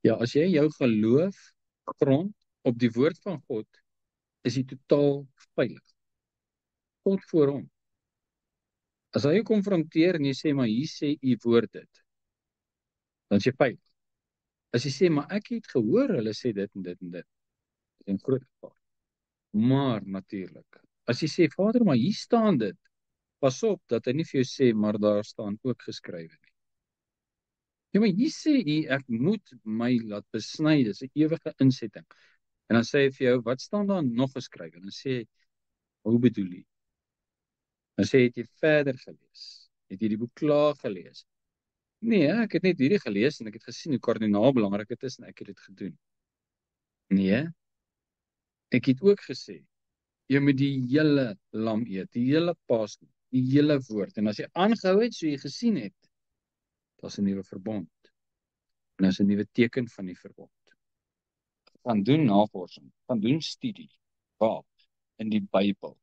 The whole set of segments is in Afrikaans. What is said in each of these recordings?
Ja, as jy jou geloof grond op die woord van God, is jy totaal veilig. God voor hom. As hy jou konfronteer en jy sê, maar hier sê u woord dit, dan is jy veilig. As jy sê, maar ek het gehoor, hulle sê dit en dit en dit, is een groot gevaar. Maar natuurlik, as jy sê, Vader, maar hier staan dit, pas op, dat hy nie vir jou sê, maar daar staan ook geskrywe nie. Ja, maar hier sê hy, ek moet my laat besny, dis 'n ewige insetting. En dan sê hy vir jou, wat staan daar nog geskrywe? En dan sê hy, hoe bedoel jy? Dan sê hy, het jy verder gelees? Het jy die boek klaar gelees? Nee, ek het net hierdie gelees en ek het gesien hoe kardinaal belangrik dit is en ek het dit gedoen. Nee, ek het ook gesê, jy moet die hele lam eet, die hele Paasmoed, die hele woord. En as jy aangehou het, so jy gesien het, dat is 'n nuwe verbond. En dat is 'n nuwe teken van die verbond. Gaan doen navorsing, gaan doen studie, waar? In die Bybel.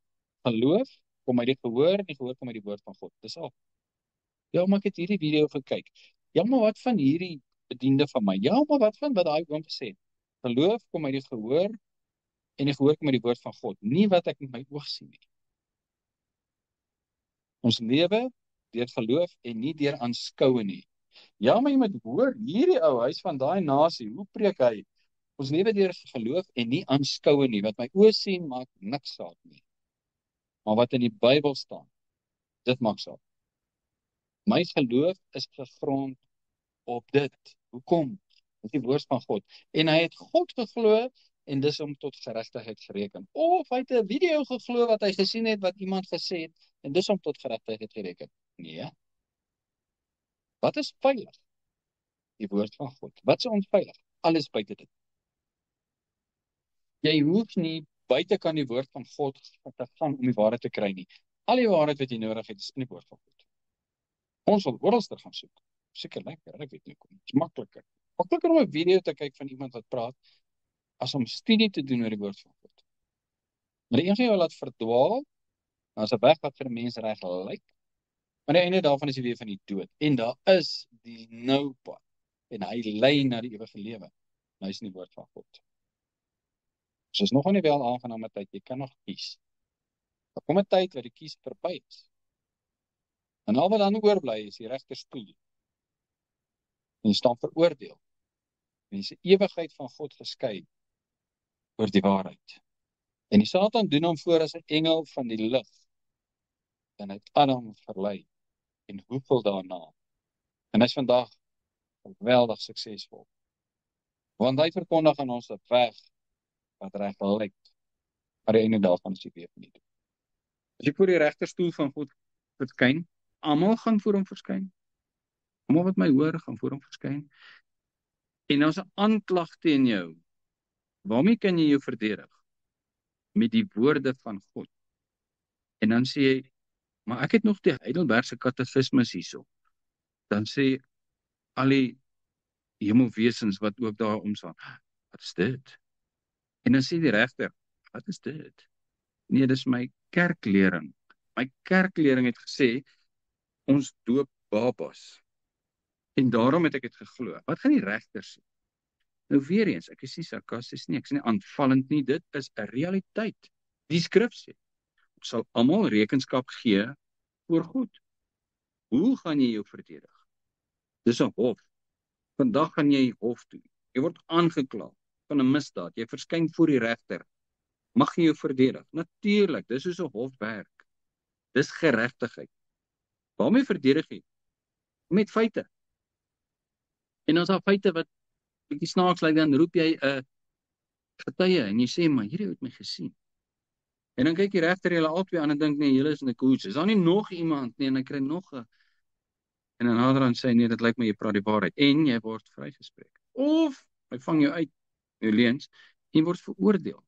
Geloof kom uit die gehoor en die gehoor kom uit die woord van God. Dis al. Ja, maar ek het hierdie video gekyk. Ja, maar wat van hierdie bediende van my? Ja, maar wat van wat daai oom gesê het? Geloof kom uit die gehoor en die gehoor kom uit die woord van God. Nie wat ek met my oog sien nie. Ons lewe deur geloof en nie deur aanskoue nie. Ja, maar jy moet hoor, hierdie ou, hy's van daai nasie, hoe preek hy? Ons lewe deur geloof en nie aanskoue nie. Wat my oë sien, maak niks saak nie. Maar wat in die Bybel staan, dit maak saak. My geloof is gegrond op dit. Hoekom? Dit is die woord van God. En hy het God geglo en dis hom tot geregtigheid gereken. Of hy het 'n video geglo wat hy gesien het, wat iemand gesê het, en dis hom tot geregtigheid gereken. Nee. Wat is veilig? Die woord van God. Wat is onveilig? Alles buite dit. Jy hoef nie buite kan die woord van God te gaan om die waarheid te kry nie. Al die waarheid wat jy nodig het, is in die woord van God. Ons wil oralster gaan soek. Seker lekker, ek weet nie kom. Dit is makliker. Makliker om 'n video te kyk van iemand wat praat, as om studie te doen oor die woord van God. Maar die een gaan jou laat verdwaal, dan is 'n weg wat vir die mens reg lyk. Maar die einde daarvan is die weë van die dood. En daar is die nou pad. En hy lei na die ewige lewe. Nou is in die woord van God. So is nog nie wel aangename tyd, jy kan nog kies. Daar kom 'n tyd waar die kies verby is. En al wat dan oorbly is die regterstoel. En jy staan veroordeel. En jy is die ewigheid van God geskei oor die waarheid. En die Satan doen hom voor as 'n engel van die lig. En hy het Adam verlei. En hoeveel daarna. En hy is vandag geweldig suksesvol. Want hy verkondig aan ons 'n weg wat reg lyk. Maar die einde daarvan is die weë van die dood. As jy voor die regterstoel van God verskyn, almal gaan voor hom verskyn. Almal wat my hoor, gaan voor hom verskyn. En daar's 'n aanklag teen jou. Waarmee kan jy jou verdedig? Met die woorde van God. En dan sê jy, maar ek het nog die Heidelbergse katekismus hierso. Dan sê al die hemelwesens wat ook daar omstaan, wat is dit? En dan sê die regter, wat is dit? Nee, dis my kerklering. My kerklering het gesê, ons doop babas. En daarom het ek dit geglo. Wat gaan die regter sê? Nou weer eens, ek is nie sarkasties nie, ek is nie aanvallend nie, dit is 'n realiteit. Die skrif sê, ons sal almal rekenskap gee voor God. Hoe gaan jy jou verdedig? Dis 'n hof. Vandag gaan jy hof toe. Jy word aangekla van 'n misdaad. Jy verskyn voor die regter. Mag jy jou verdedig? Natuurlik, dis soos 'n hof werk. Dis geregtigheid. Waarmee verdedig jy? Met feite. En as daar feite wat bietjie snaaks lyk, dan roep jy 'n getuie en jy sê, maar hierdie het my gesien. En dan kyk die regter julle albei aan en dink, nee, julle is in 'n koets. Is daar nie nog iemand nie? En hy kry nog 'n. En dan naderhand sê hy, nee, dit lyk my jy praat die waarheid. En jy word vrygespreek. Of hy vang jou uit, jou leuns, en jy word veroordeel.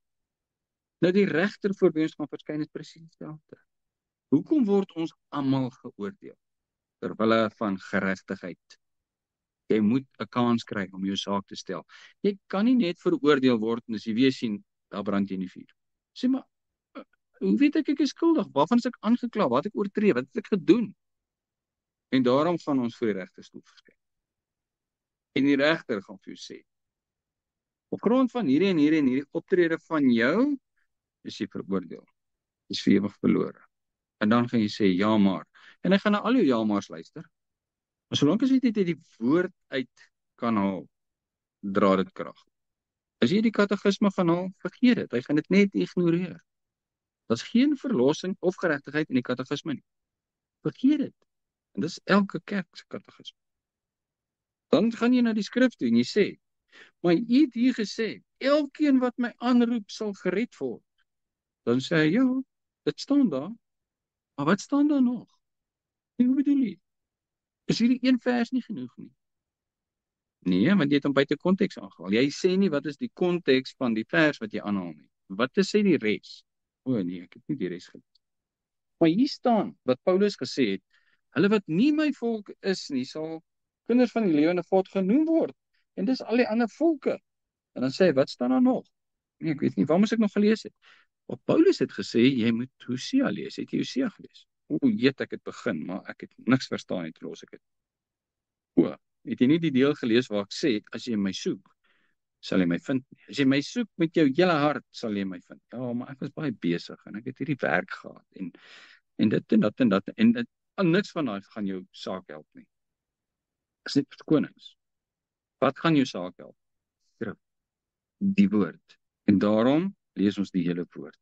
Nou die regter voor wie ons gaan verskyn is presies dieselfde. Hoekom word ons almal geoordeel? Terwille van geregtigheid. Jy moet 'n kans kry om jou saak te stel. Jy kan nie net veroordeel word en as jy weer sien, daar brand jy in die vuur. Sê maar, hoe weet ek is skuldig? Waarvan is ek aangekla? Wat het ek oortree? Wat het ek gedoen? En daarom gaan ons voor die regterstoel verskyn. En die regter gaan vir jou sê, Op grond van hierdie en hierdie en hierdie optrede van jou, is jy veroordeel. Is vir ewig verlore. En dan gaan jy sê, ja maar. En hy gaan na al jou ja maars luister. Maar solank as jy dit uit die woord uit kan haal, dra dit krag. As jy die katekisme gaan haal, vergeet dit. Hy gaan dit net ignoreer. Daar's geen verlossing of geregtigheid in die katekisme nie. Vergeet dit. En dis elke kerk se katekisme. Dan gaan jy na die skrif toe en jy sê, maar jy het hier gesê, elkeen wat my aanroep sal gered word. Dan sê hy, ja, dit staan daar. Maar wat staan daar nog? En hoe bedoel jy? Is hierdie een vers nie genoeg nie? Nee, want jy het hom buite konteks aangehaal. Jy sê nie wat is die konteks van die vers wat jy aanhaal nie. Wat sê die res? O nee, ek het nie die res gelees. Maar hier staan wat Paulus gesê het, hulle wat nie my volk is nie, sal kinders van die lewende God genoem word. En dis al die ander volke. En dan sê hy, wat staan daar nog? Nee, ek weet nie, waar moes ek nog gelees het? Maar Paulus het gesê, jy moet Hosea lees. Het jy Hosea gelees? O, ek het begin, maar ek het niks verstaan nie, toe los ek het. O, het jy nie die deel gelees waar ek sê, as jy my soek, sal jy my vind nie. As jy my soek met jou hele hart, sal jy my vind. Ja, maar ek was baie besig, en ek het hierdie werk gehad, en dit en dat en dat, en dit, niks van daai gaan jou saak help nie. Dis net verskonings. Wat gaan jou saak help? Die woord. En daarom lees ons die hele woord.